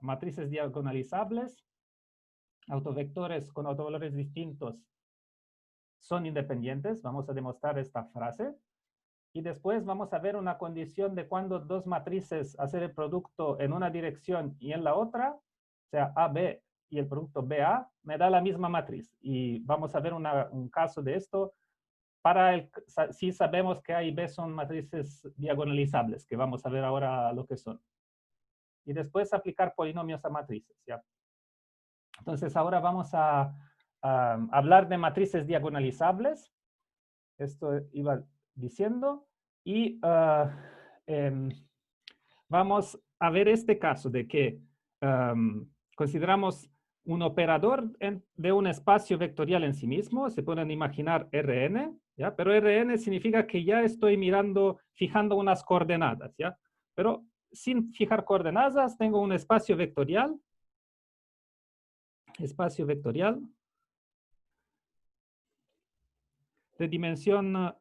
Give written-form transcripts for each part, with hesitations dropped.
matrices diagonalizables, autovectores con autovalores distintos son independientes. Vamos a demostrar esta frase. Y después vamos a ver una condición de cuando dos matrices hacer el producto en una dirección y en la otra, o sea, AB y el producto BA, me da la misma matriz. Y vamos a ver un caso de esto para si sabemos que A y B son matrices diagonalizables, que vamos a ver ahora lo que son. Y después aplicar polinomios a matrices, ¿ya? Entonces ahora vamos a hablar de matrices diagonalizables. Esto iba diciendo. Y vamos a ver este caso de que consideramos un operador de un espacio vectorial en sí mismo. Se pueden imaginar Rn, ¿ya? Pero Rn significa que ya estoy fijando unas coordenadas, ¿ya? Pero sin fijar coordenadas, tengo un espacio vectorial de dimensión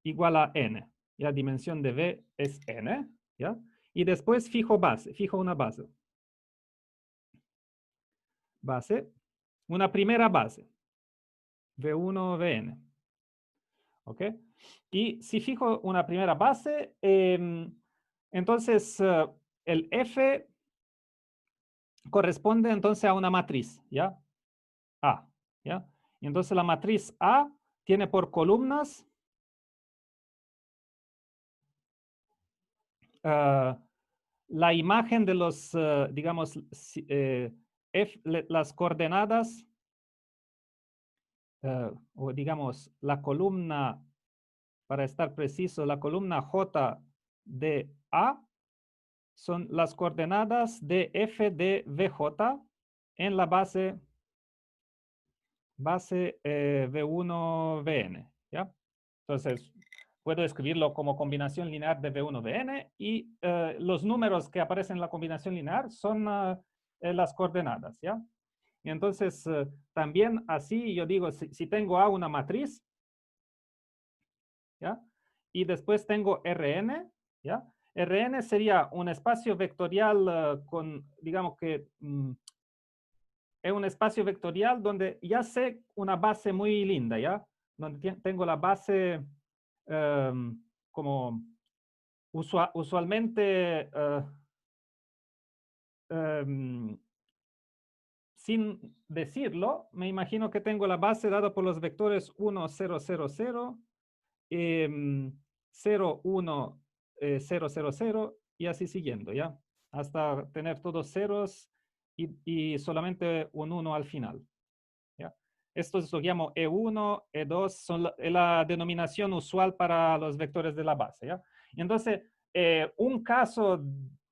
igual a n. ¿Ya? Dimensión de V es n. ¿Ya? Y después fijo una base. Una primera base. V1, Vn. ¿Ok? Y si fijo una primera base, entonces el F corresponde entonces a una matriz, ¿ya? A, ¿ya? Y entonces la matriz A tiene por columnas la imagen de los, digamos, las coordenadas, o digamos, la columna, para estar preciso, la columna J de A son las coordenadas de F de VJ en la base V1, Vn, ¿ya? Entonces, puedo escribirlo como combinación lineal de V1, Vn y los números que aparecen en la combinación lineal son las coordenadas, ¿ya? Y entonces, también así yo digo, si tengo A una matriz, ¿ya? Y después tengo Rn, ¿ya? Rn sería un espacio vectorial con, digamos que, es un espacio vectorial donde ya sé una base muy linda, ¿ya? Donde tengo la base como usualmente sin decirlo, me imagino que tengo la base dada por los vectores 1, 0, 0, 0, 0, 1, 0, 0, 0 y así siguiendo, ¿ya? Hasta tener todos ceros y solamente un 1 al final, ¿ya? Esto es lo que llamo E1, E2, son la denominación usual para los vectores de la base, ¿ya? Y entonces, un caso,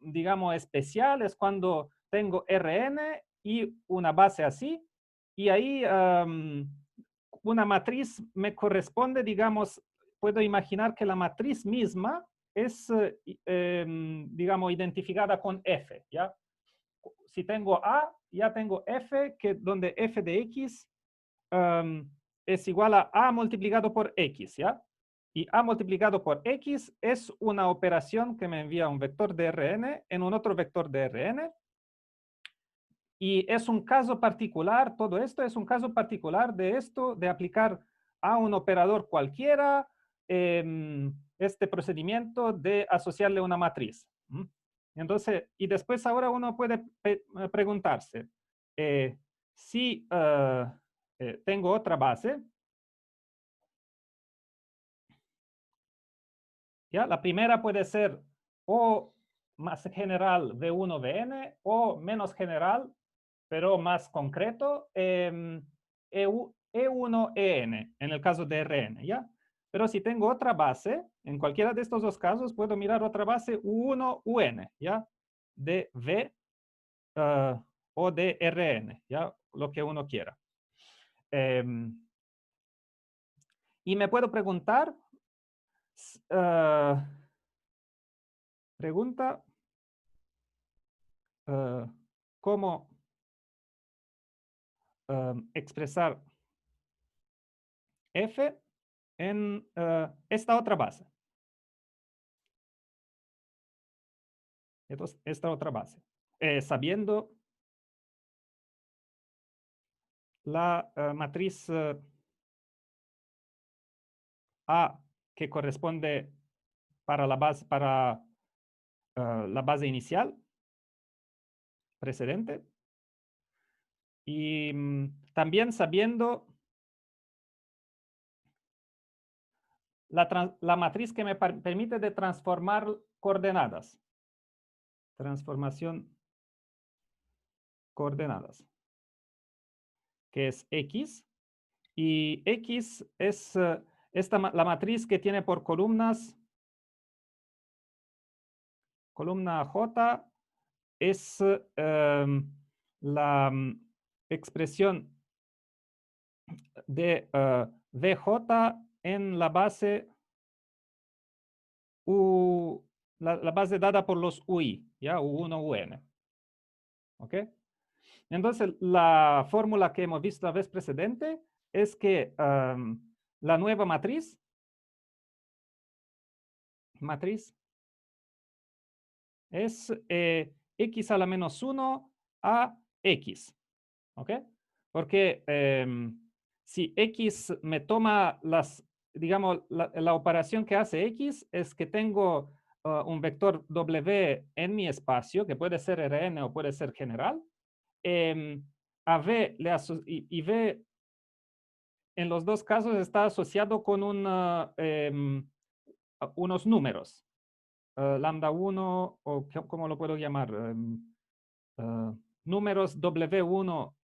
digamos, especial es cuando tengo Rn y una base así, y ahí una matriz me corresponde, digamos, puedo imaginar que la matriz misma es, digamos, identificada con F, ¿ya? Si tengo A, ya tengo F, donde F de X es igual a A multiplicado por X, ¿ya? Y A multiplicado por X es una operación que me envía un vector de Rn en un otro vector de Rn. Y es un caso particular, todo esto es un caso particular de esto, de aplicar a un operador cualquiera este procedimiento de asociarle una matriz. Entonces, y después ahora uno puede preguntarse, si tengo otra base, ¿ya? La primera puede ser o más general V1, Vn o menos general, pero más concreto, E1, En, en el caso de Rn, ¿ya? Pero si tengo otra base, en cualquiera de estos dos casos, puedo mirar otra base U1, Un, ¿ya? De V o de Rn, ¿ya? Lo que uno quiera. Y me puedo preguntar, cómo expresar F en esta otra base. Entonces, esta otra base. sabiendo la matriz A que corresponde para la base inicial, precedente, y también sabiendo la matriz que me permite de transformar coordenadas. Transformación coordenadas, que es X. Y X es la matriz que tiene por columnas. Columna J es la expresión de VJ en la base la base dada por los UI, ¿ya? U1, UN. ¿Ok? Entonces, la fórmula que hemos visto la vez precedente es que la nueva matriz es X a la menos 1 a X. ¿Ok? Porque si X me toma digamos, la operación que hace X es que tengo un vector W en mi espacio, que puede ser Rn o puede ser general. A V y V en los dos casos está asociado con unos números. Lambda 1, o ¿cómo lo puedo llamar? Números W1,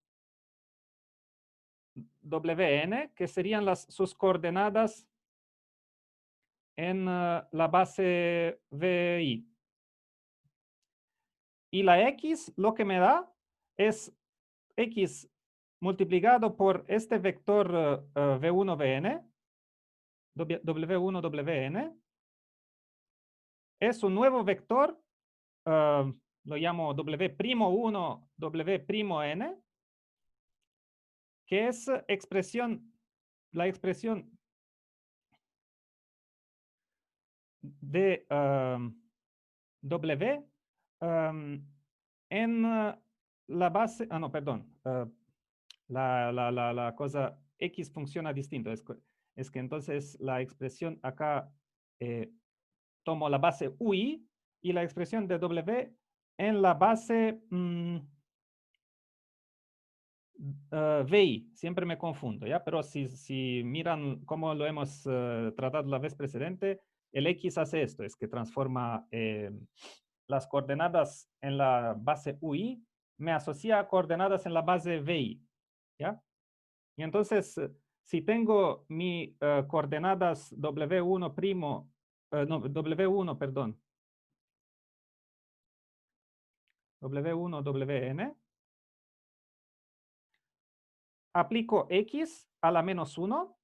Wn, que serían sus coordenadas en la base VI. Y la X lo que me da es X multiplicado por este vector V1Vn, W1Wn, es un nuevo vector, lo llamo W'1, W'(n), que es la expresión de W en la base, no, perdón, la cosa X funciona distinto. Es que entonces la expresión acá tomo la base UI y la expresión de W en la base VI. Siempre me confundo, ¿ya? Pero si miran cómo lo hemos tratado la vez precedente, el X hace esto, es que transforma las coordenadas en la base UI, me asocia a coordenadas en la base VI, ¿ya? Y entonces, si tengo mi coordenadas W1 primo, no, W1, perdón, W1, Wn, aplico X a la menos 1.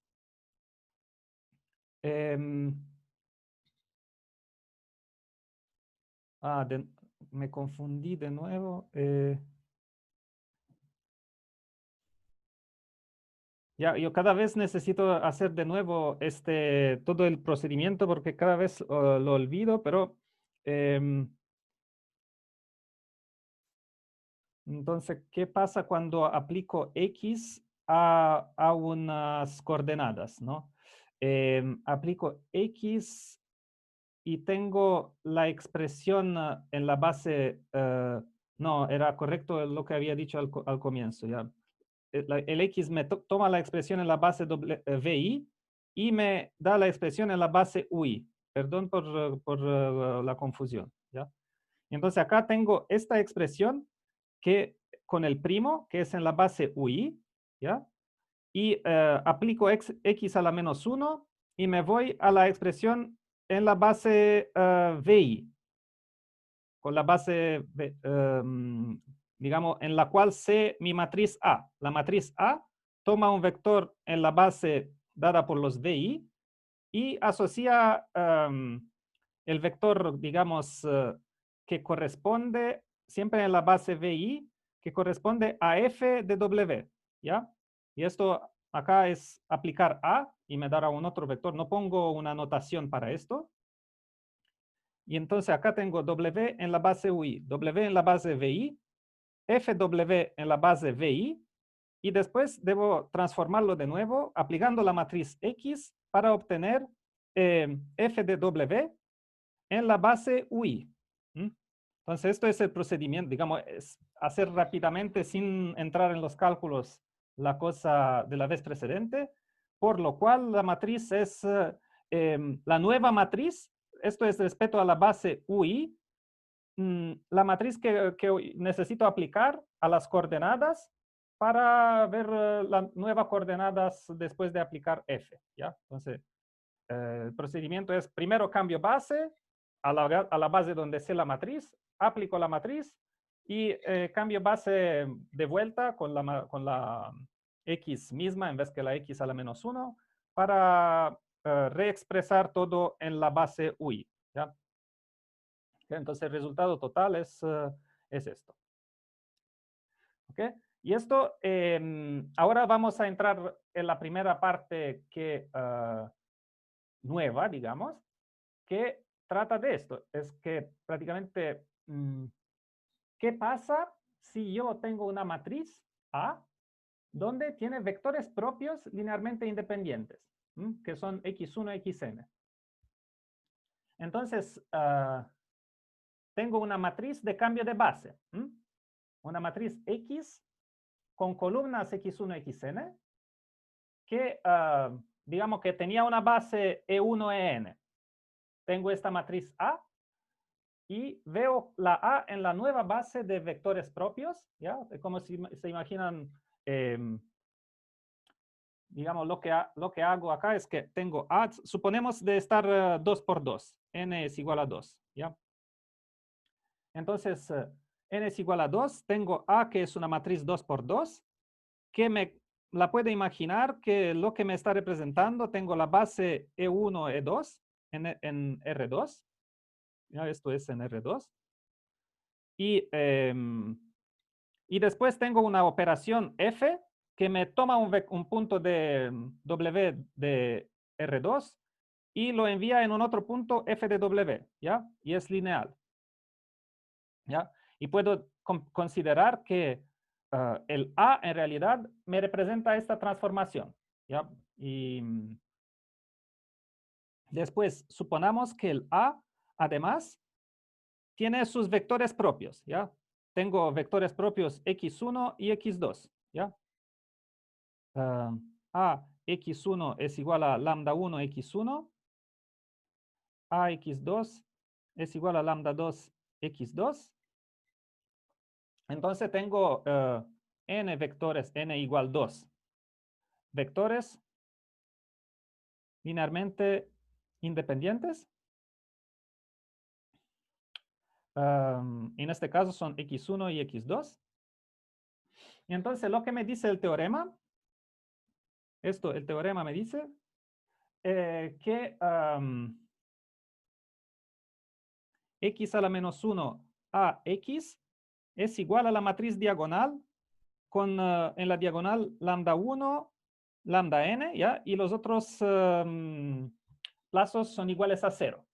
Me confundí de nuevo. Ya, yo cada vez necesito hacer de nuevo todo el procedimiento porque cada vez lo olvido, pero entonces, ¿qué pasa cuando aplico X a unas coordenadas, ¿no? Aplico X y tengo la expresión en la base, no, era correcto lo que había dicho al comienzo, ya. El X me toma la expresión en la base VI y me da la expresión en la base UI. Perdón por la confusión, ¿ya? Entonces acá tengo esta expresión que con el primo, que es en la base UI, ¿ya? Y aplico X a la menos 1 y me voy a la expresión en la base VI, con la base, digamos, en la cual sé mi matriz A. La matriz A toma un vector en la base dada por los VI y asocia el vector, digamos, que corresponde siempre en la base VI, que corresponde a F de W, ¿ya? Y esto acá es aplicar A y me dará un otro vector. No pongo una notación para esto. Y entonces acá tengo W en la base UI, W en la base VI, FW en la base VI, y después debo transformarlo de nuevo aplicando la matriz X para obtener F de W en la base UI. Entonces, esto es el procedimiento, digamos, es hacer rápidamente sin entrar en los cálculos la cosa de la vez precedente, por lo cual la matriz es la nueva matriz, esto es respecto a la base UI, la matriz que necesito aplicar a las coordenadas para ver las nuevas coordenadas después de aplicar F, ¿ya? Entonces, el procedimiento es primero cambio base a la base donde sé la matriz, aplico la matriz y cambio base de vuelta con la X misma en vez que la X a la -1 para reexpresar todo en la base UI, ¿ya? Entonces, el resultado total es esto. ¿Ok? Y esto, ahora vamos a entrar en la primera parte que nueva, digamos, que trata de esto. Es que prácticamente, ¿qué pasa si yo tengo una matriz A donde tiene vectores propios linealmente independientes, que son x1, xn? Entonces, tengo una matriz de cambio de base, una matriz X con columnas x1, xn, que digamos que tenía una base E1, En. Tengo esta matriz A y veo la A en la nueva base de vectores propios, ¿ya? Como si se imaginan, digamos, lo que hago acá es que tengo A, suponemos de estar 2 por 2, N es igual a 2, ¿ya? Entonces, N es igual a 2, tengo A que es una matriz 2 por 2, que la puede imaginar que lo que me está representando, tengo la base E1, E2 en R2, ¿ya? Esto es en R2. Y después tengo una operación F que me toma un punto de W de R2 y lo envía en un otro punto F de W, ¿ya? Y es lineal, ¿ya? Y puedo considerar que el A en realidad me representa esta transformación, ¿ya? Y después suponamos que el A, además, tiene sus vectores propios, ¿ya? Tengo vectores propios x1 y x2, ¿ya? A x1 es igual a lambda 1 x1, a x2 es igual a lambda 2 x2. Entonces tengo n vectores, n igual 2 vectores linealmente independientes. En este caso son x1 y x2. Y entonces lo que me dice el teorema, el teorema me dice que x a la -1 a x es igual a la matriz diagonal con en la diagonal lambda 1, lambda n, ¿ya? Y los otros plazos son iguales a 0.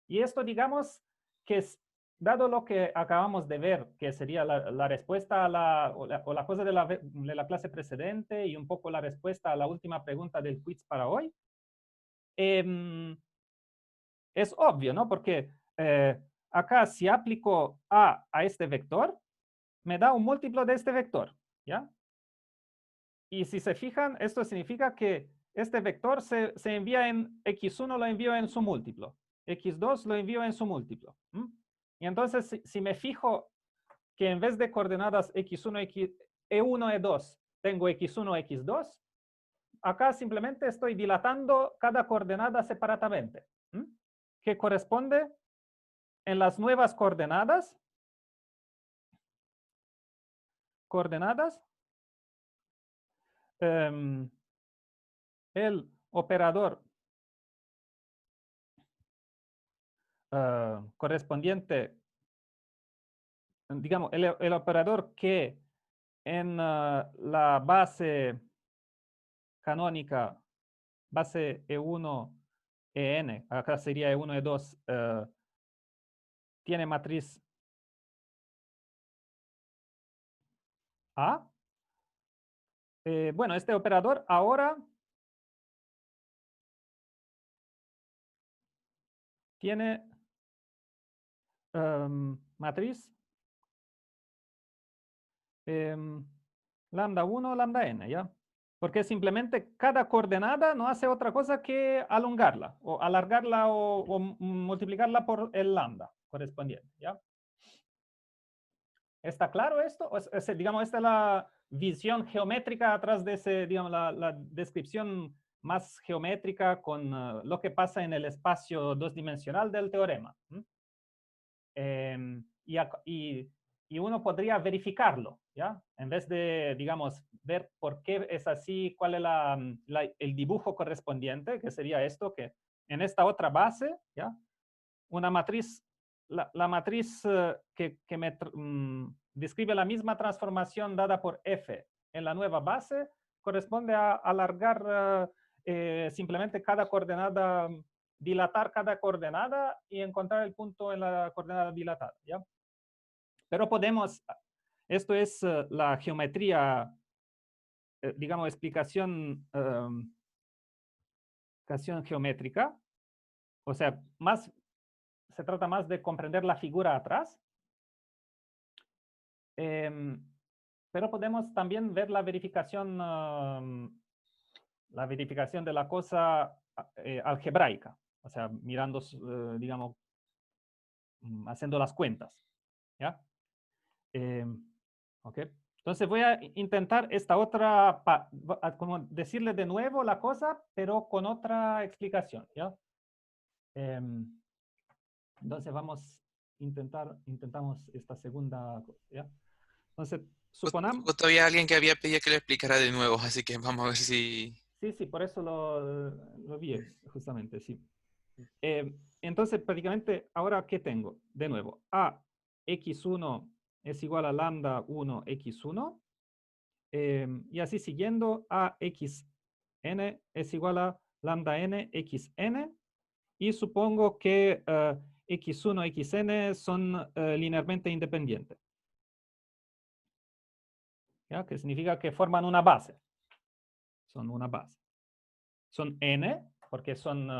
Y esto, digamos, que es, dado lo que acabamos de ver, que sería la respuesta a o la cosa de la clase precedente y un poco la respuesta a la última pregunta del quiz para hoy, es obvio, ¿no? Porque acá si aplico A este vector, me da un múltiplo de este vector, ¿ya? Y si se fijan, esto significa que este vector se envía en x1, lo envío en su múltiplo, x2 lo envío en su múltiplo. Y entonces, si me fijo que en vez de coordenadas x1, e1, e2, tengo x1, x2, acá simplemente estoy dilatando cada coordenada separadamente, que corresponde en las nuevas coordenadas, el operador correspondiente, digamos, el operador que en la base canónica, base E1, En, acá sería E1, E2, tiene matriz A. Bueno, este operador ahora tiene matriz lambda 1, lambda n, ¿ya? Porque simplemente cada coordenada no hace otra cosa que alongarla, o alargarla, o multiplicarla por el lambda correspondiente, ¿ya? ¿Está claro esto? Digamos, esta es la visión geométrica atrás de ese, digamos, la descripción más geométrica con lo que pasa en el espacio dos-dimensional del teorema. Y uno podría verificarlo, ¿ya? En vez de, digamos, ver por qué es así, cuál es el dibujo correspondiente, que sería esto, que en esta otra base, ¿ya? Una matriz, la matriz que me describe la misma transformación dada por F en la nueva base, corresponde a alargar simplemente cada coordenada, dilatar cada coordenada y encontrar el punto en la coordenada dilatada, ¿ya? Pero podemos, esto es la geometría, digamos, explicación geométrica, o sea, se trata más de comprender la figura atrás, pero podemos también ver la verificación de la cosa algebraica, o sea, mirando, digamos, haciendo las cuentas, ¿ya? Ok. Entonces voy a intentar esta otra, como decirle de nuevo la cosa, pero con otra explicación, ¿ya? Entonces intentamos esta segunda cosa, ¿ya? Entonces, suponamos, Justo había alguien que había pedido que lo explicara de nuevo, así que vamos a ver si... sí, por eso lo vi, justamente, sí. Entonces, prácticamente, ahora, ¿qué tengo? De nuevo, a x1 es igual a lambda 1 x1, y así siguiendo, a xn es igual a lambda n xn, y supongo que x1 y xn son linealmente independientes, ¿ya? Que significa que forman una base. Son una base. Son n, porque son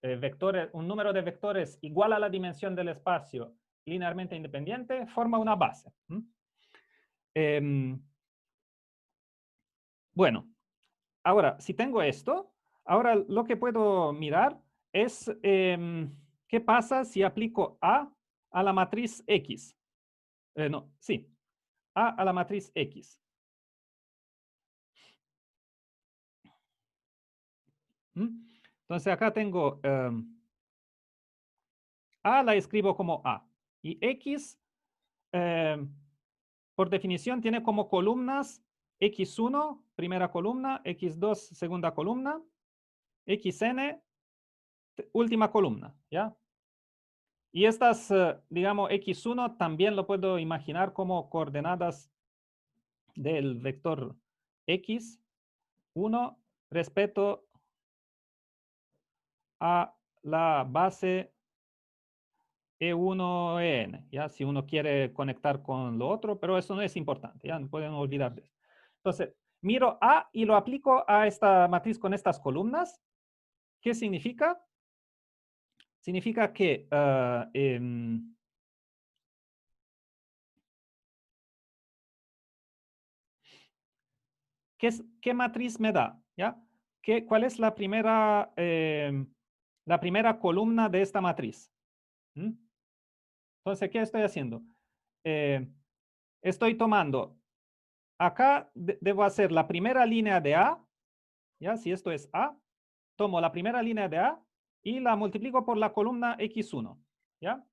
vectores, un número de vectores igual a la dimensión del espacio linealmente independiente, forma una base. Bueno, ahora, si tengo esto, ahora lo que puedo mirar es qué pasa si aplico a la matriz X. No, sí, a la matriz X. Entonces acá tengo A, la escribo como A, y X, por definición, tiene como columnas X1, primera columna, X2, segunda columna, XN, última columna, ¿ya? Y estas, digamos, X1 también lo puedo imaginar como coordenadas del vector X1 respecto a la base E1, EN, ¿ya? Si uno quiere conectar con lo otro, pero eso no es importante, ¿ya? No pueden olvidar de eso. Entonces, miro A y lo aplico a esta matriz con estas columnas. ¿Qué significa? Significa que ¿qué matriz me da? ¿Ya? ¿Cuál es la primera columna de esta matriz? Entonces, ¿qué estoy haciendo? Estoy tomando, acá debo hacer la primera línea de A, ¿ya? Si esto es A, tomo la primera línea de A y la multiplico por la columna X1, ¿ya?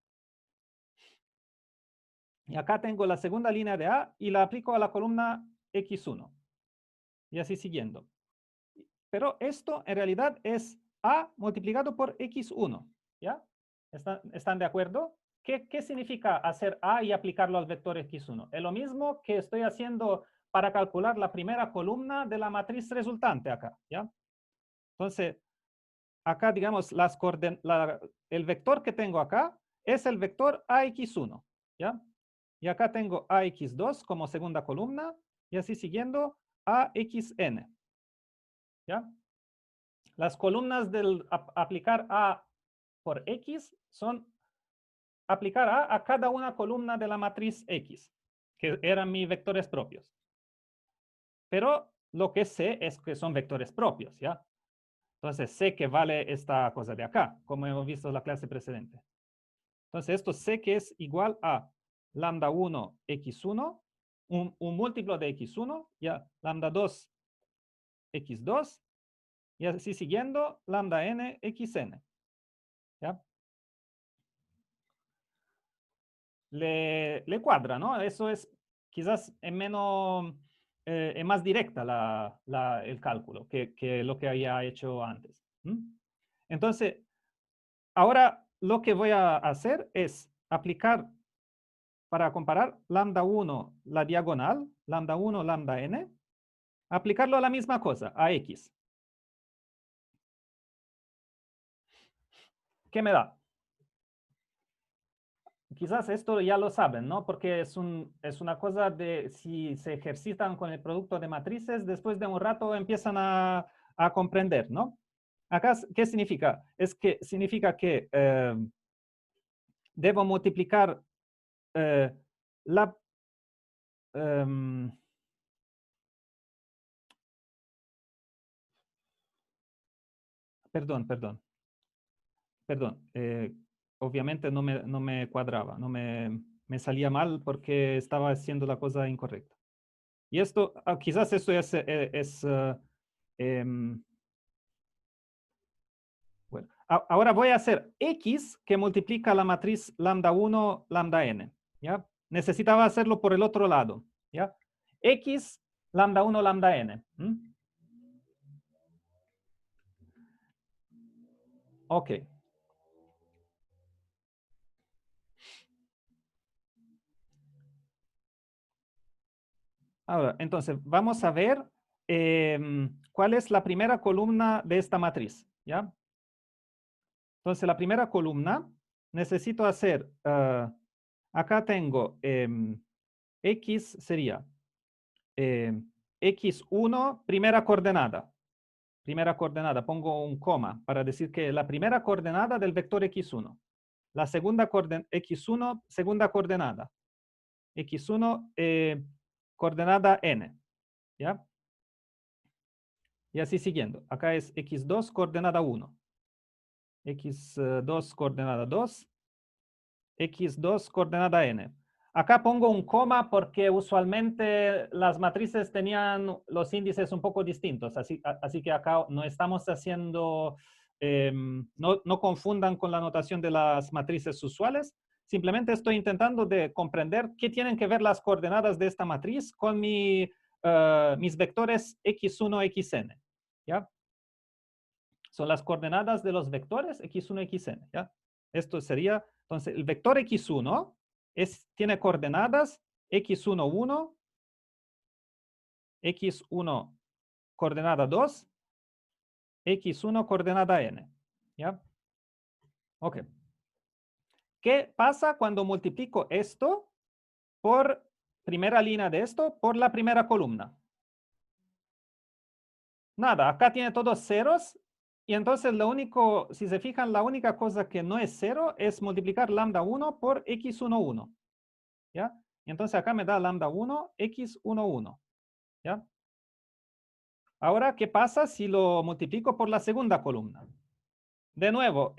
Y acá tengo la segunda línea de A y la aplico a la columna X1. Y así siguiendo. Pero esto en realidad es A multiplicado por X1, ¿ya? ¿Están de acuerdo? ¿Qué significa hacer A y aplicarlo al vector X1? Es lo mismo que estoy haciendo para calcular la primera columna de la matriz resultante acá, ¿ya? Entonces, acá, digamos, el vector que tengo acá es el vector AX1, ¿ya? Y acá tengo AX2 como segunda columna, y así siguiendo AXN, ¿ya? Las columnas del aplicar A por X son aplicar A cada una columna de la matriz X, que eran mis vectores propios. Pero lo que sé es que son vectores propios, ¿ya? Entonces sé que vale esta cosa de acá, como hemos visto en la clase precedente. Entonces esto sé que es igual a lambda 1 x1, un múltiplo de x1, ya lambda 2 x2, y así siguiendo lambda n xn, ¿ya? Le cuadra, ¿no? Eso es quizás más directa el cálculo que lo que había hecho antes. Entonces, ahora lo que voy a hacer es aplicar para comparar lambda 1, la diagonal, lambda 1, lambda n, aplicarlo a la misma cosa, a x. ¿Qué me da? Quizás esto ya lo saben, ¿no? Porque es una cosa de si se ejercitan con el producto de matrices, después de un rato empiezan a comprender, ¿no? Acá, ¿qué significa? Significa que debo multiplicar la... perdón. Obviamente no me cuadraba, me salía mal porque estaba haciendo la cosa incorrecta. Y esto, quizás esto bueno, ahora voy a hacer X que multiplica la matriz lambda 1, lambda n, ¿ya? Necesitaba hacerlo por el otro lado, ¿ya? X, lambda 1, lambda n. Ok. Ahora, entonces, vamos a ver cuál es la primera columna de esta matriz, ¿ya? Entonces, la primera columna, necesito hacer, acá tengo X sería X1, primera coordenada. Primera coordenada, pongo un coma para decir que la primera coordenada del vector X1. La segunda coordenada, X1, segunda coordenada. X1, coordenada N, ¿ya? Y así siguiendo. Acá es X2, coordenada 1. X2, coordenada 2. X2, coordenada N. Acá pongo un coma porque usualmente las matrices tenían los índices un poco distintos. Así que acá no estamos haciendo, no confundan con la notación de las matrices usuales. Simplemente estoy intentando de comprender qué tienen que ver las coordenadas de esta matriz con mis vectores X1, XN. ¿Ya? Son las coordenadas de los vectores X1, XN. ¿Ya? Esto sería, entonces, el vector X1 tiene coordenadas X1, 1, X1, coordenada 2, X1, coordenada N. ¿Ya? Ok. ¿Qué pasa cuando multiplico esto por primera línea de esto por la primera columna? Nada, acá tiene todos ceros. Y entonces si se fijan, la única cosa que no es cero es multiplicar lambda 1 por X1, 1. ¿Ya? Y entonces acá me da lambda 1, X1, 1. ¿Ya? Ahora, ¿qué pasa si lo multiplico por la segunda columna? De nuevo,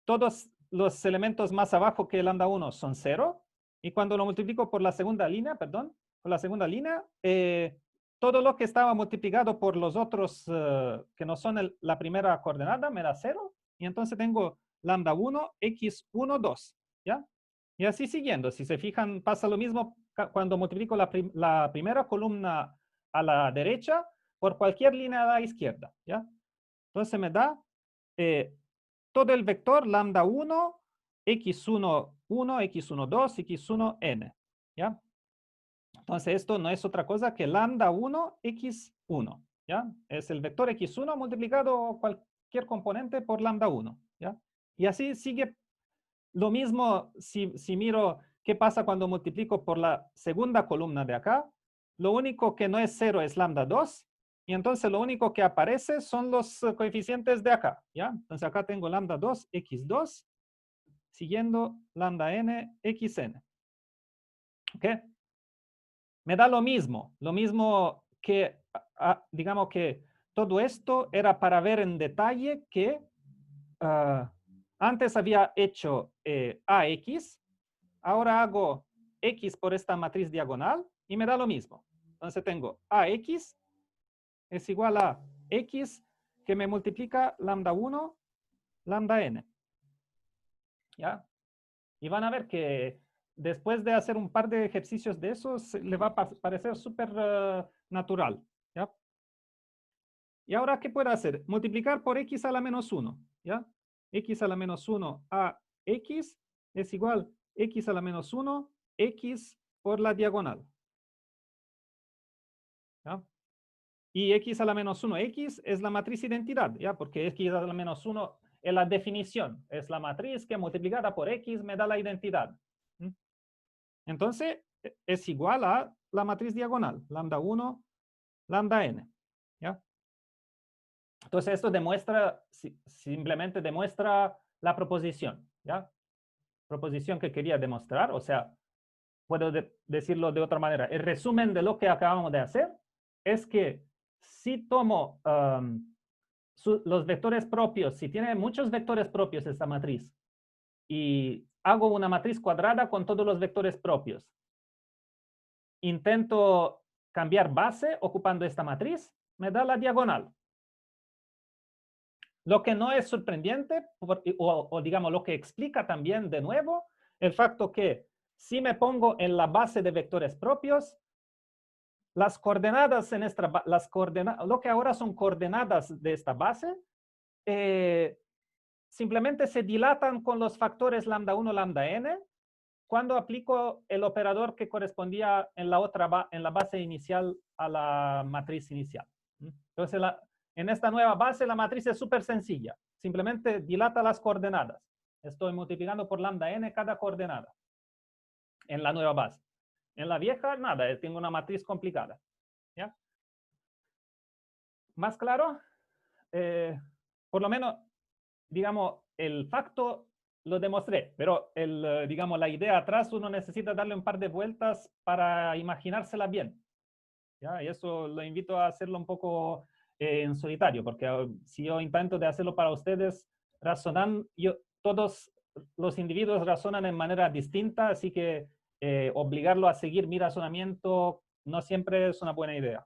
todos los elementos más abajo que lambda 1 son 0. Y cuando lo multiplico por la segunda línea, perdón, por la segunda línea, todo lo que estaba multiplicado por los otros que no son la primera coordenada me da 0. Y entonces tengo lambda 1, X1, 2. ¿Ya? Y así siguiendo. Si se fijan, pasa lo mismo cuando multiplico la primera columna a la derecha por cualquier línea a la izquierda. ¿Ya? Entonces me da todo el vector lambda 1, X1, 1, X1, 2, X1, N. ¿Ya? Entonces esto no es otra cosa que lambda 1, X1. ¿Ya? Es el vector X1 multiplicado cualquier componente por lambda 1, ¿ya? Y así sigue lo mismo si miro qué pasa cuando multiplico por la segunda columna de acá. Lo único que no es 0 es lambda 2. Y entonces lo único que aparece son los coeficientes de acá, ¿ya? Entonces acá tengo lambda 2, x2, siguiendo lambda n, xn. ¿Ok? Me da lo mismo que, digamos que todo esto era para ver en detalle que antes había hecho AX, ahora hago X por esta matriz diagonal y me da lo mismo. Entonces tengo AX es igual a X que me multiplica lambda 1, lambda n. ¿Ya? Y van a ver que después de hacer un par de ejercicios de esos, le va a parecer súper natural. ¿Ya? Y ahora, ¿qué puedo hacer? Multiplicar por x a la menos 1. ¿Ya? X a la menos 1 a x es igual x a la menos 1, x por la diagonal. ¿Ya? Y x a la menos 1, x es la matriz identidad, ¿ya? Porque x a la menos 1 es la definición, es la matriz que multiplicada por x me da la identidad. ¿Mm? Entonces, es igual a la matriz diagonal, lambda 1, lambda n. ¿Ya? Entonces, esto demuestra, simplemente demuestra la proposición, ¿ya? Proposición que quería demostrar, o sea, puedo decirlo de otra manera. El resumen de lo que acabamos de hacer es que si tomo los vectores propios, si tiene muchos vectores propios esta matriz, y hago una matriz cuadrada con todos los vectores propios, intento cambiar base ocupando esta matriz, me da la diagonal. Lo que no es sorprendente, o digamos lo que explica también de nuevo, el facto que si me pongo en la base de vectores propios, las coordenadas en esta, lo que ahora son coordenadas de esta base, simplemente se dilatan con los factores lambda 1, lambda n, cuando aplico el operador que correspondía en la base inicial a la matriz inicial. Entonces, en esta nueva base, la matriz es súper sencilla. Simplemente dilata las coordenadas. Estoy multiplicando por lambda n cada coordenada en la nueva base. En la vieja, nada, tengo una matriz complicada. ¿Ya? ¿Más claro? Por lo menos, digamos, el facto lo demostré, pero digamos, la idea atrás uno necesita darle un par de vueltas para imaginársela bien. ¿Ya? Y eso lo invito a hacerlo un poco en solitario, porque si yo intento de hacerlo para ustedes, todos los individuos razonan en manera distinta, así que obligarlo a seguir mi razonamiento no siempre es una buena idea.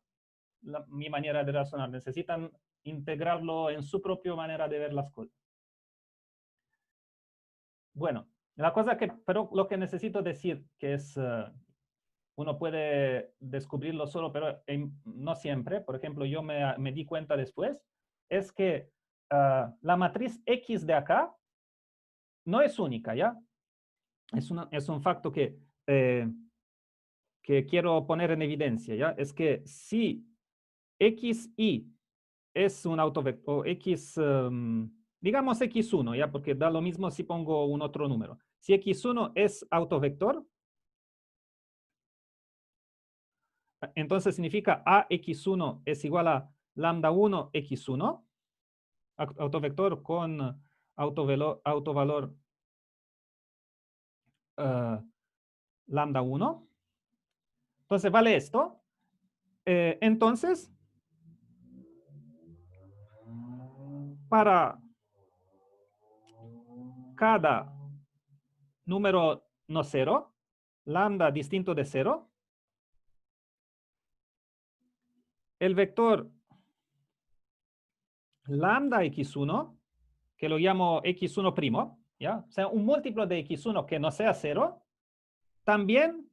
Mi manera de razonar, necesitan integrarlo en su propia manera de ver las cosas. Bueno, la cosa pero lo que necesito decir, que es, uno puede descubrirlo solo, pero no siempre, por ejemplo, yo me di cuenta después, es que la matriz X de acá no es única, ¿ya? Es un facto que quiero poner en evidencia, ¿ya? Es que si XY es un autovector, digamos X1, ¿ya? Porque da lo mismo si pongo un otro número. Si X1 es autovector, entonces significa AX1 es igual a lambda 1 X1, autovector con autovalor lambda 1. Entonces vale esto. Entonces, para cada número no cero, lambda distinto de 0, el vector lambda x1, que lo llamo x1', ¿ya? O sea, un múltiplo de x1 que no sea 0, también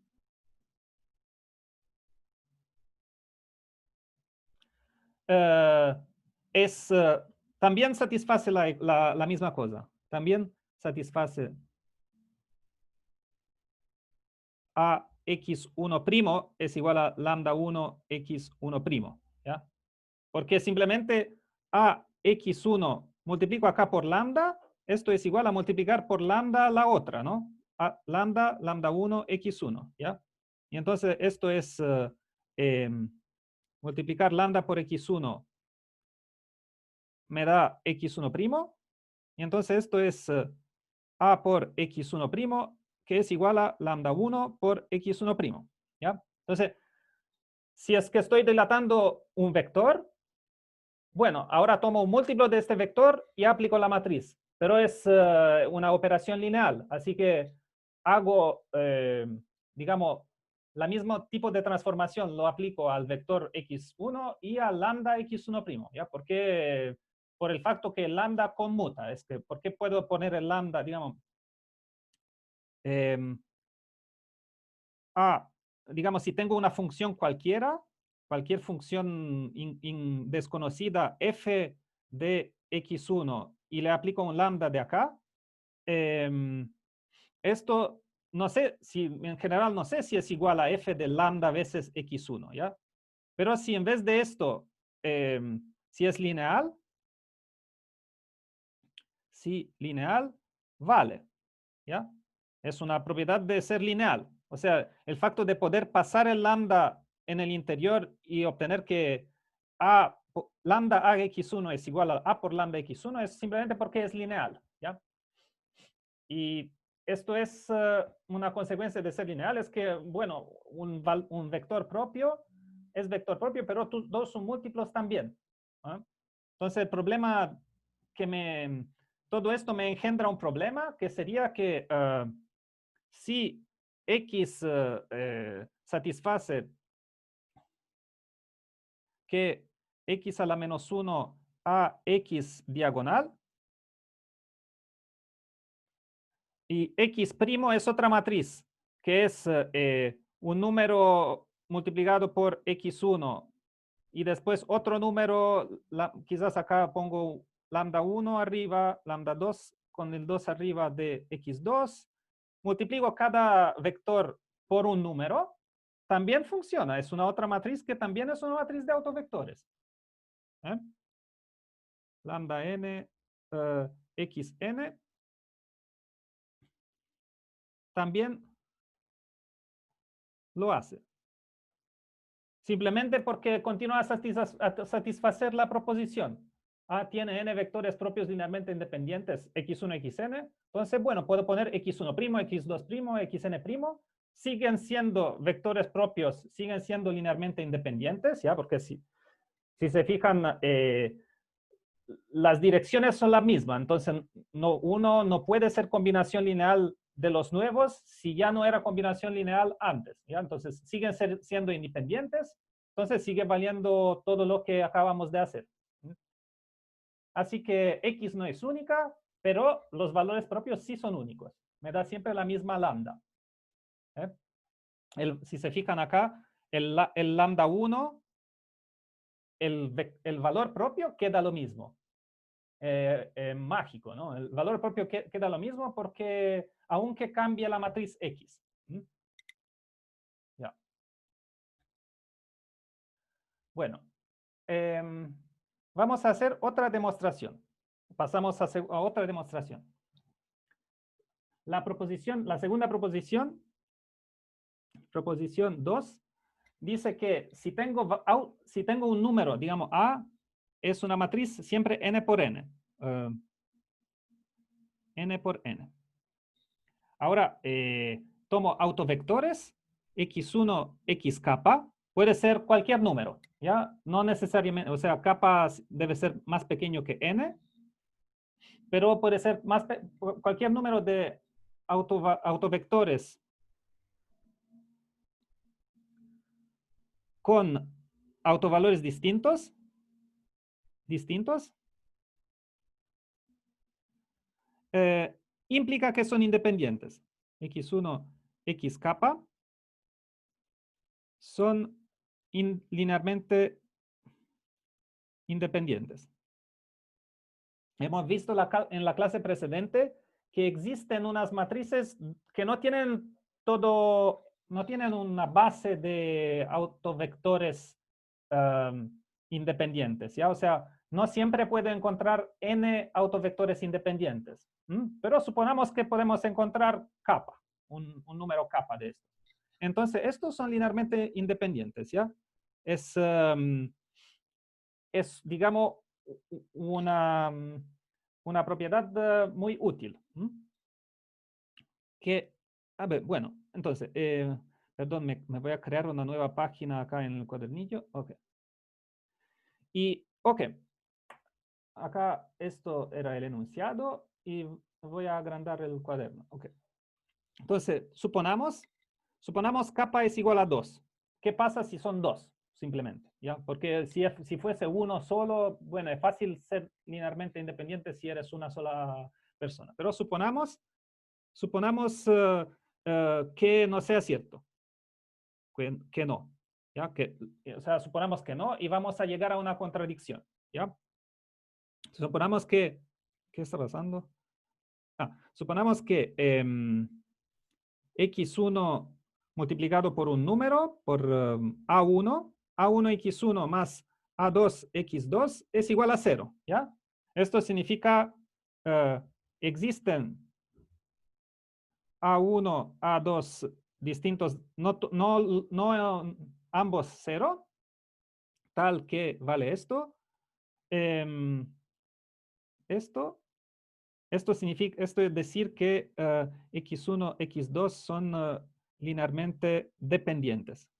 también satisface la misma cosa. También satisface a x1' es igual a lambda 1 x1', ¿ya? Porque simplemente a x1 multiplico acá por lambda, esto es igual a multiplicar por lambda la otra, ¿no? Lambda, lambda 1, x1, ¿ya? Y entonces esto es multiplicar lambda por x1 me da x1', y entonces esto es a por x1', que es igual a lambda 1 por x1', ¿ya? Entonces, si es que estoy dilatando un vector, bueno, ahora tomo un múltiplo de este vector y aplico la matriz, pero es una operación lineal, así que hago, digamos, la mismo tipo de transformación lo aplico al vector x1 y al lambda x1', ¿ya? Porque por el facto que el lambda conmuta, es que, ¿por qué puedo poner el lambda, digamos, digamos, si tengo una función cualquiera, cualquier función desconocida f de x1 y le aplico un lambda de acá, esto no sé si, en general no sé si es igual a f de lambda veces x1, ¿ya? Pero si en vez de esto, si es lineal, si lineal, vale, ¿ya? Es una propiedad de ser lineal. O sea, el facto de poder pasar el lambda en el interior y obtener que lambda a x1 es igual a a por lambda x1 es simplemente porque es lineal, ¿ya? Y esto es una consecuencia de ser lineal, es que, bueno, un vector propio es vector propio, pero dos son múltiplos también, ¿ah? Entonces, el problema todo esto me engendra un problema que sería que si x satisface que x a la menos 1 a x diagonal, y x' es otra matriz, que es un número multiplicado por x1 y después otro número, quizás acá pongo lambda 1 arriba, lambda 2 con el 2 arriba de x2, multiplico cada vector por un número, también funciona. Es una otra matriz que también es una matriz de autovectores. Lambda n xn también lo hace. Simplemente porque continúa a satisfacer la proposición. A tiene n vectores propios linealmente independientes, x1, xn. Entonces, bueno, puedo poner x1', x2', xn'. Siguen siendo vectores propios, siguen siendo linealmente independientes, ¿ya? Porque si se fijan, las direcciones son las mismas. Entonces, uno no puede ser combinación lineal de los nuevos si ya no era combinación lineal antes, ¿ya? Entonces, siguen siendo independientes. Entonces, sigue valiendo todo lo que acabamos de hacer. Así que X no es única, pero los valores propios sí son únicos. Me da siempre la misma lambda. Si se fijan acá, el lambda 1, el valor propio queda lo mismo. Mágico, ¿no? El valor propio queda lo mismo porque aunque cambie la matriz X. Ya. Bueno, vamos a hacer otra demostración. Pasamos a otra demostración. La segunda proposición, proposición 2, dice que si tengo un número, digamos A, es una matriz siempre n por n. N por n. Ahora, tomo autovectores, x1, x capa, puede ser cualquier número, ¿ya? No necesariamente, o sea, capa debe ser más pequeño que n, pero puede ser cualquier número de autovectores con autovalores distintos, implica que son independientes. x1, x capa son linealmente independientes. Hemos visto en la clase precedente que existen unas matrices que no tienen una base de autovectores independientes, ¿ya? O sea, no siempre puedo encontrar n autovectores independientes. Pero supongamos que podemos encontrar kappa, un número kappa de estos. Entonces, estos son linealmente independientes, ¿ya? Es, digamos, una propiedad muy útil. Que, a ver, bueno, entonces, perdón, me voy a crear una nueva página acá en el cuadernillo. Ok. Y, ok, acá esto era el enunciado y voy a agrandar el cuaderno. Ok. Entonces, suponamos kappa es igual a 2. ¿Qué pasa si son 2? Simplemente, ¿ya? Porque si fuese uno solo, bueno, es fácil ser linealmente independiente si eres una sola persona. Pero suponamos que no sea cierto, que no, ¿ya? O sea, suponamos que no y vamos a llegar a una contradicción, ¿ya? Suponamos que, ¿qué está pasando? Suponamos que x1 multiplicado por un número, por a1 x1 más a2 x2 es igual a 0, ¿ya? Esto significa existen a1, a2 distintos, no ambos 0, tal que vale esto. Esto significa, esto es decir que x1, x2 son linealmente dependientes.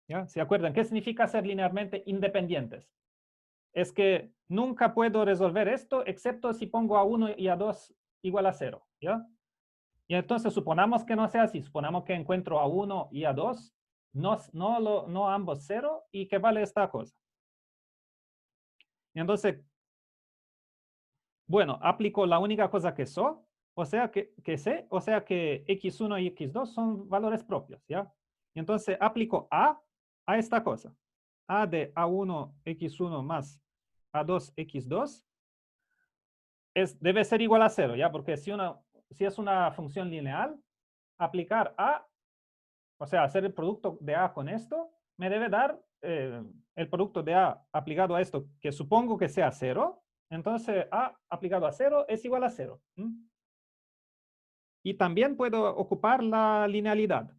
¿Ya? ¿Se acuerdan? ¿Qué significa ser linealmente independientes? Es que nunca puedo resolver esto excepto si pongo a 1 y a 2 igual a 0. ¿Ya? Y entonces suponamos que no sea así. Suponamos que encuentro a 1 y a 2, no ambos 0, y que vale esta cosa. Y entonces, bueno, aplico la única cosa que sé, o sea que x1 y x2 son valores propios, ¿ya? Y entonces aplico a esta cosa. A de a1 x1 más a2 x2 debe ser igual a 0, ¿ya? Porque si es una función lineal, aplicar a, o sea, hacer el producto de a con esto, me debe dar el producto de a aplicado a esto, que supongo que sea 0. Entonces, a aplicado a 0 es igual a 0. Y también puedo ocupar la linealidad.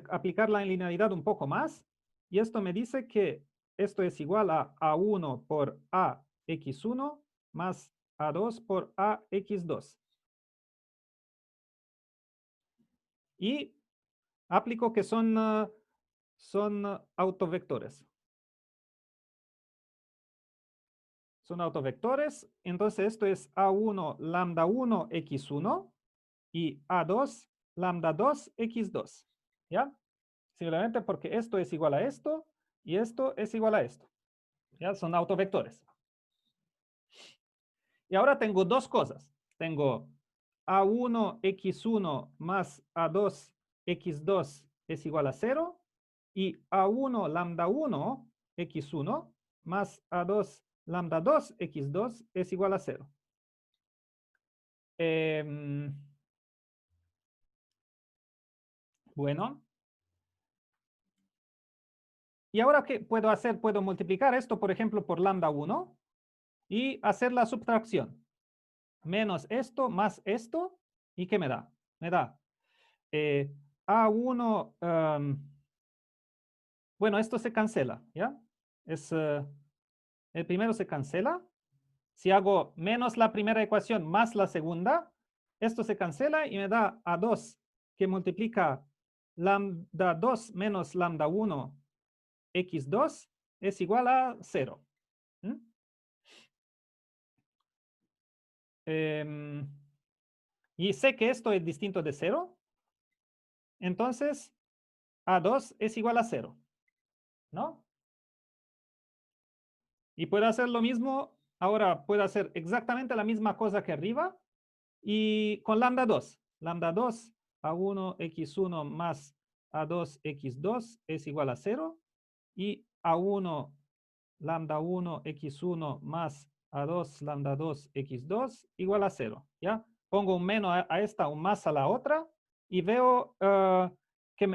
Aplicar la linealidad un poco más. Y esto me dice que esto es igual a a1 por a x1 más a2 por a x2. Y aplico que son autovectores. Son autovectores. Entonces esto es a1 lambda 1 x1 y a2 lambda 2 x2. ¿Ya? Simplemente porque esto es igual a esto y esto es igual a esto. ¿Ya? Son autovectores. Y ahora tengo dos cosas. Tengo a1 x1 más a2 x2 es igual a 0 y a1 lambda 1 x1 más a2 lambda 2 x2 es igual a 0. Bueno. ¿Y ahora qué puedo hacer? Puedo multiplicar esto, por ejemplo, por lambda 1 y hacer la subtracción. Menos esto más esto. ¿Y qué me da? Me da A1. Bueno, esto se cancela, ¿ya? El primero se cancela. Si hago menos la primera ecuación más la segunda, esto se cancela y me da A2 que multiplica lambda 2 menos lambda 1 x2 es igual a 0. Y sé que esto es distinto de 0. Entonces, A2 es igual a 0. ¿No? Y puedo hacer lo mismo. Ahora puedo hacer exactamente la misma cosa que arriba y con lambda 2. Lambda 2 a1 x1 más a2 x2 es igual a 0. Y a1 lambda 1 x1 más a2 lambda 2 x2 igual a 0. ¿Ya? Pongo un menos a esta, un más a la otra y veo qué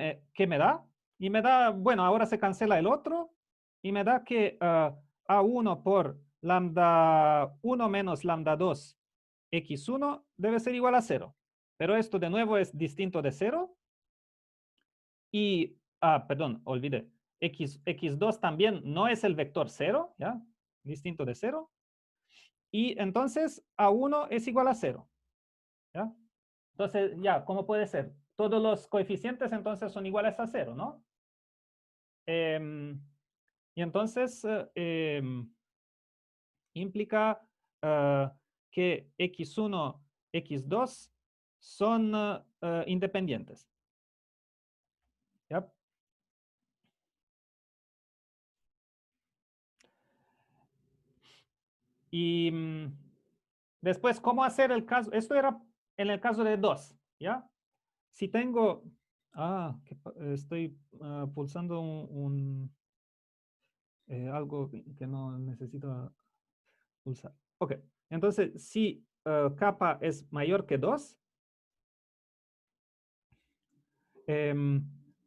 me da. Y me da, bueno, ahora se cancela el otro y me da que A1 por lambda 1 menos lambda 2 x1 debe ser igual a 0. Pero esto de nuevo es distinto de 0. Y, perdón, olvidé. X2 también no es el vector 0, ¿ya? Distinto de 0. Y entonces A1 es igual a 0, ¿ya? Entonces, ya, ¿cómo puede ser? Todos los coeficientes entonces son iguales a 0, ¿no? Y entonces implica que x1, x2 son independientes. ¿Ya? Y después, ¿cómo hacer el caso? Esto era en el caso de 2, ¿ya? Si tengo... estoy pulsando algo que no necesito pulsar. Ok, entonces si kappa es mayor que 2,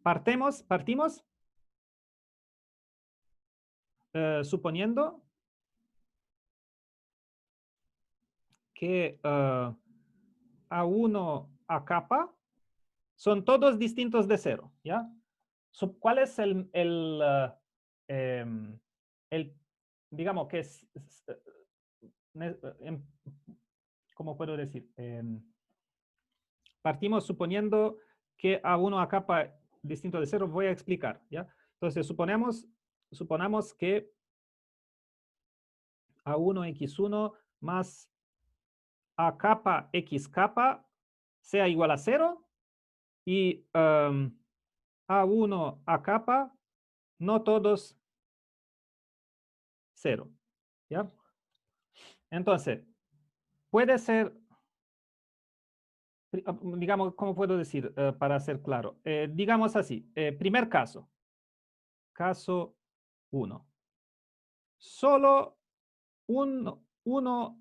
partimos suponiendo que A1 a kappa son todos distintos de 0, ¿ya? ¿Cuál es el digamos que es, ¿cómo puedo decir? Partimos suponiendo que A1 a kappa distinto de 0, voy a explicar, ¿ya? Entonces, suponamos que A1 x1 más A kappa x kappa sea igual a 0 y A1 a kappa no todos 0, ¿ya? Entonces, puede ser, digamos, ¿cómo puedo decir para ser claro? Digamos así, primer caso, caso 1. Solo uno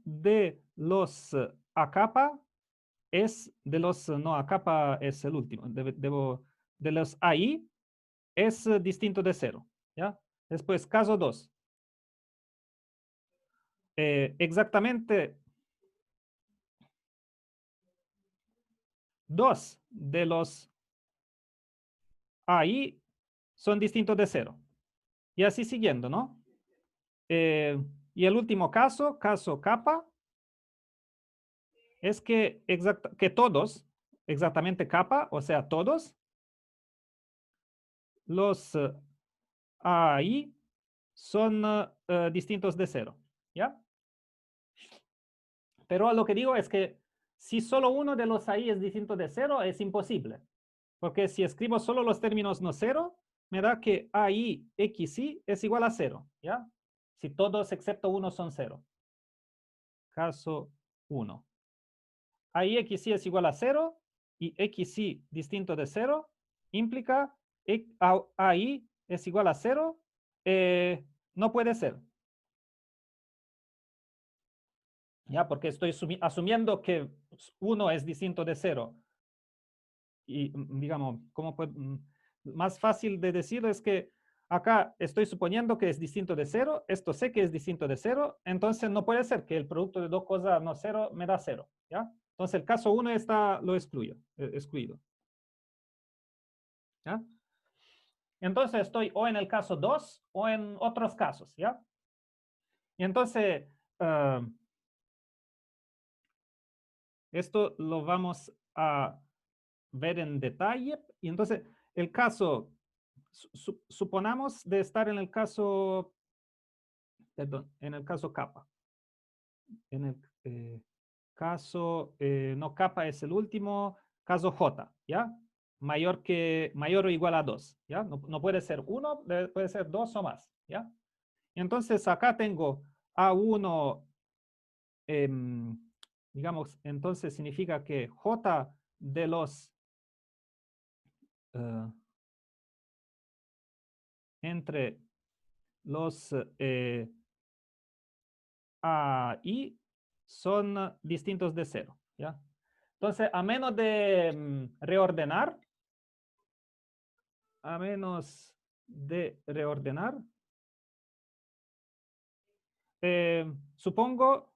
de los a kappa es de los no a kappa es el último. De los AI es distinto de 0. ¿Ya? Después, caso 2. Exactamente 2 de los AI son distintos de 0. Y así siguiendo, ¿no? Y el último caso, caso kappa, es que, que todos, exactamente kappa, o sea, todos los AI son distintos de 0. ¿Ya? Pero lo que digo es que si solo uno de los AI es distinto de 0, es imposible. Porque si escribo solo los términos no 0, me da que AI XY es igual a 0. ¿Ya? Si todos excepto uno son 0. Caso 1. AI XY es igual a 0 y XY distinto de 0 implica AI es igual a 0. No puede ser. ¿Ya? Porque estoy asumiendo que 1 es distinto de 0. Y digamos, más fácil de decir es que acá estoy suponiendo que es distinto de 0, esto sé que es distinto de 0, entonces no puede ser que el producto de dos cosas no 0 me da 0, ¿ya? Entonces el caso 1 está, lo excluido, ¿ya? Entonces estoy o en el caso 2 o en otros casos, ¿ya? Y entonces, esto lo vamos a ver en detalle. Y entonces, el caso, suponamos de estar en el caso, perdón, en el caso kappa. En el caso, no kappa es el último, caso J, ¿ya? Mayor o igual a 2, ¿ya? No puede ser 1, puede ser 2 o más, ¿ya? Entonces, acá tengo A1, digamos, entonces significa que J de los entre los AI son distintos de 0, ¿ya? Entonces, a menos de reordenar, a menos de reordenar. Supongo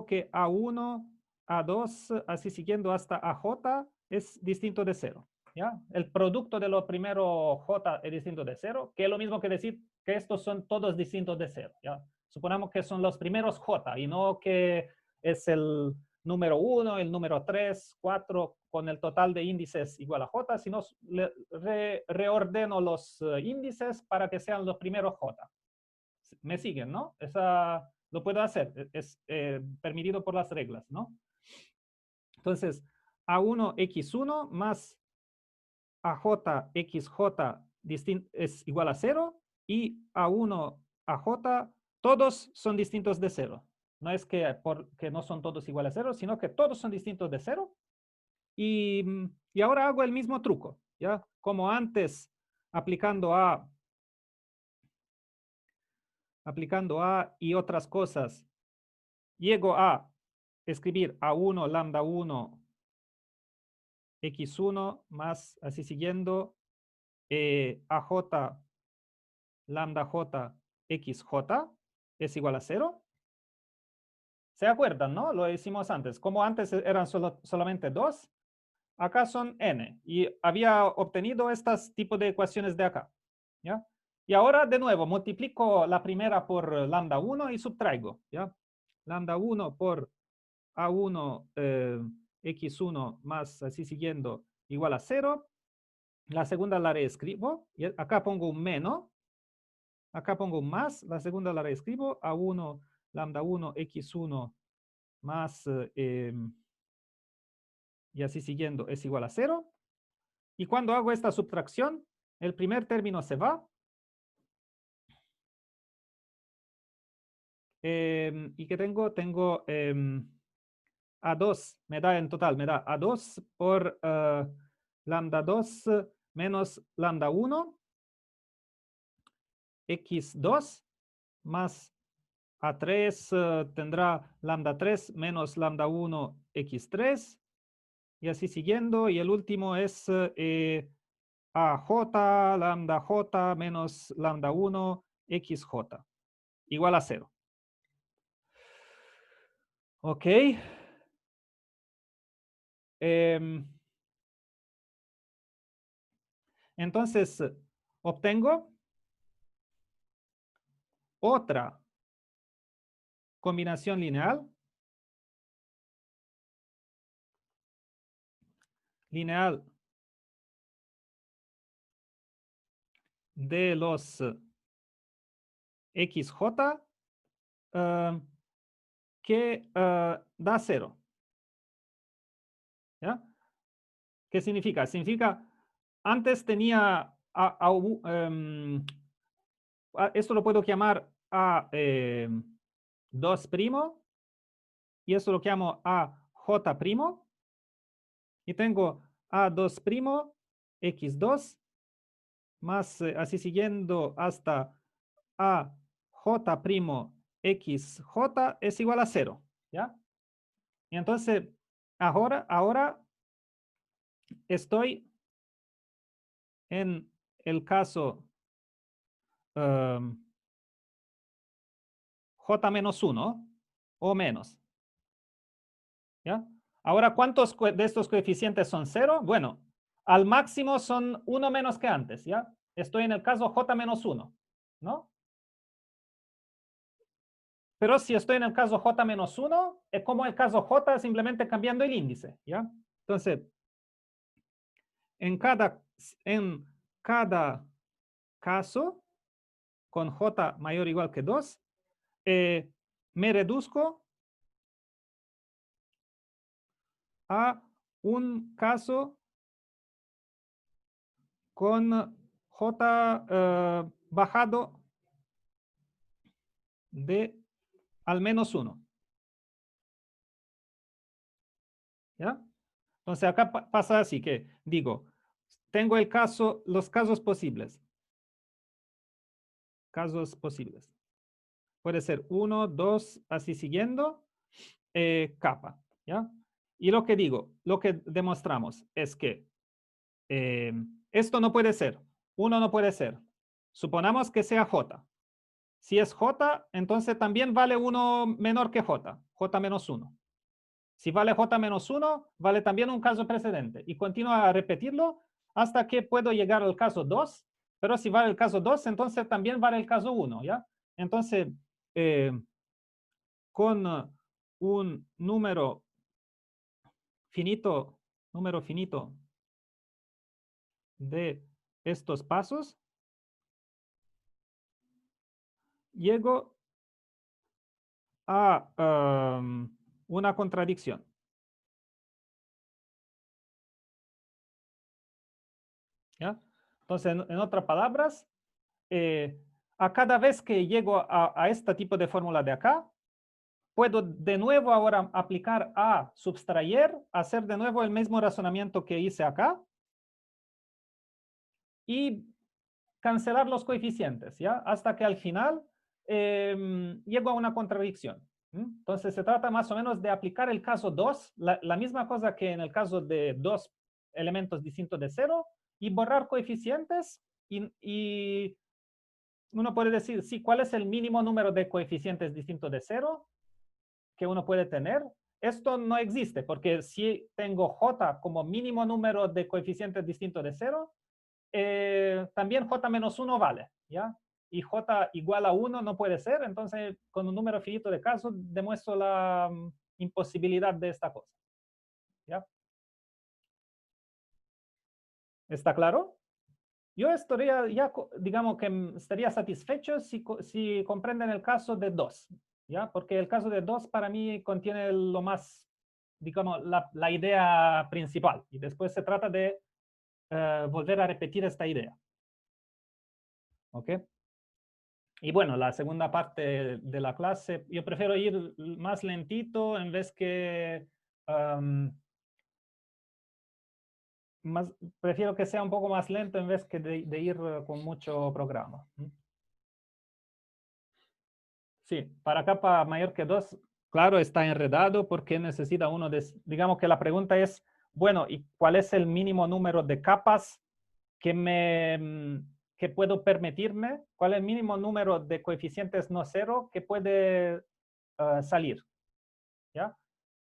que A1, A2, así siguiendo hasta AJ es distinto de 0. ¿Ya? El producto de lo primero J es distinto de 0, que es lo mismo que decir que estos son todos distintos de 0. ¿Ya? Suponemos que son los primeros J y no que es el número 1, el número 3, 4 con el total de índices igual a J, sino reordeno los índices para que sean los primeros J. ¿Me siguen, no? Esa lo puedo hacer, es permitido por las reglas, ¿no? Entonces, A1 X1 más AJ XJ es igual a 0 y A1 AJ, todos son distintos de 0. No es que no son todos iguales a 0, sino que todos son distintos de 0. Y ahora hago el mismo truco, ¿ya? Como antes, aplicando A y otras cosas, llego a escribir A1 lambda 1 X1 más así siguiendo AJ lambda J XJ es igual a 0. ¿Se acuerdan, no? Lo hicimos antes. Como antes eran solamente 2, acá son n. Y había obtenido estos tipos de ecuaciones de acá. ¿Ya? Y ahora, de nuevo, multiplico la primera por lambda 1 y subtraigo. ¿Ya? Lambda 1 por A1 X1 más así siguiendo igual a 0. La segunda la reescribo. Y acá pongo un menos. Acá pongo un más. La segunda la reescribo. A1 lambda 1 X1 más y así siguiendo es igual a 0. Y cuando hago esta subtracción, el primer término se va. ¿Y qué tengo? Tengo A2, me da en total, me da A2 por lambda 2 menos lambda 1, X2 más A3 tendrá lambda 3 menos lambda 1, X3, y así siguiendo. Y el último es AJ, lambda J menos lambda 1, XJ, igual a 0. Ok. Entonces, obtengo otra combinación lineal de los XJ que da 0. ¿Ya? ¿Qué significa? Significa, antes tenía esto lo puedo llamar A2' y esto lo llamo AJ', y tengo A2' X2 más así siguiendo hasta AJ' XJ es igual a 0. ¿Ya? Y entonces, ahora estoy en el caso J-1 o menos. ¿Ya? Ahora, ¿cuántos de estos coeficientes son 0? Bueno, al máximo son 1 menos que antes. ¿Ya? Estoy en el caso J-1, ¿no? Pero si estoy en el caso J-1, es como el caso J simplemente cambiando el índice. ¿Ya? Entonces, en cada caso, con J mayor o igual que 2, me reduzco a un caso con J bajado de al menos 1. ¿Ya? Entonces acá pasa así que digo, tengo los casos posibles. Casos posibles. Puede ser 1, 2, así siguiendo, capa. ¿Ya? Y lo que digo, lo que demostramos es que esto no puede ser. 1 no puede ser. Suponamos que sea J. Si es J, entonces también vale 1 menor que J. J menos 1. Si vale J menos 1, vale también un caso precedente. Y continúa a repetirlo hasta que puedo llegar al caso 2. Pero si vale el caso 2, entonces también vale el caso 1, ¿ya? Entonces, con un número finito de estos pasos, llego a una contradicción. ¿Ya? Entonces, en otras palabras, a cada vez que llego a este tipo de fórmula de acá, puedo de nuevo ahora aplicar a subtraer, hacer de nuevo el mismo razonamiento que hice acá y cancelar los coeficientes, ¿ya? Hasta que al final llego a una contradicción. Entonces se trata más o menos de aplicar el caso 2, la misma cosa que en el caso de 2 elementos distintos de 0, y borrar coeficientes y uno puede decir, sí, ¿cuál es el mínimo número de coeficientes distintos de 0 que uno puede tener? Esto no existe, porque si tengo J como mínimo número de coeficientes distintos de 0, también J menos 1 vale, ¿ya? Y J igual a 1 no puede ser, entonces con un número finito de casos demuestro la imposibilidad de esta cosa, ¿ya? ¿Está claro? Yo estaría ya, digamos que estaría satisfecho si comprenden el caso de 2, ¿ya? Porque el caso de 2 para mí contiene lo más, digamos, la idea principal. Y después se trata de volver a repetir esta idea. ¿Ok? Y bueno, la segunda parte de la clase, yo prefiero ir más lentito en vez que prefiero que sea un poco más lento en vez que de ir con mucho programa. Sí, para capa mayor que 2, claro, está enredado porque necesita uno de, digamos que la pregunta es, bueno, ¿y cuál es el mínimo número de capas que puedo permitirme? ¿Cuál es el mínimo número de coeficientes no cero que puede salir? ¿Ya?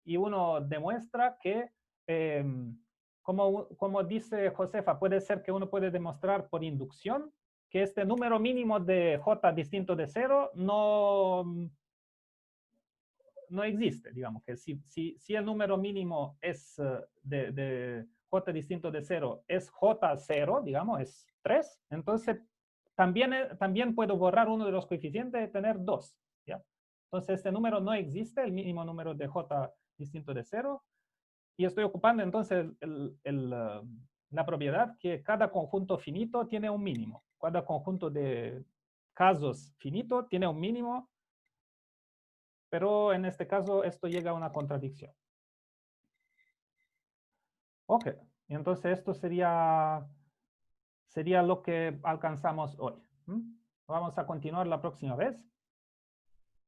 Y uno demuestra que, como dice Josefa, puede ser que uno puede demostrar por inducción que este número mínimo de J distinto de 0 no existe. Digamos que si el número mínimo es de J distinto de 0 es J0, digamos, es 3, entonces también puedo borrar uno de los coeficientes y tener 2. ¿Ya? Entonces este número no existe, el mínimo número de J distinto de 0, y estoy ocupando entonces la propiedad que cada conjunto finito tiene un mínimo. Cada conjunto de casos finito tiene un mínimo, pero en este caso esto llega a una contradicción. Ok, entonces esto sería lo que alcanzamos hoy. Vamos a continuar la próxima vez.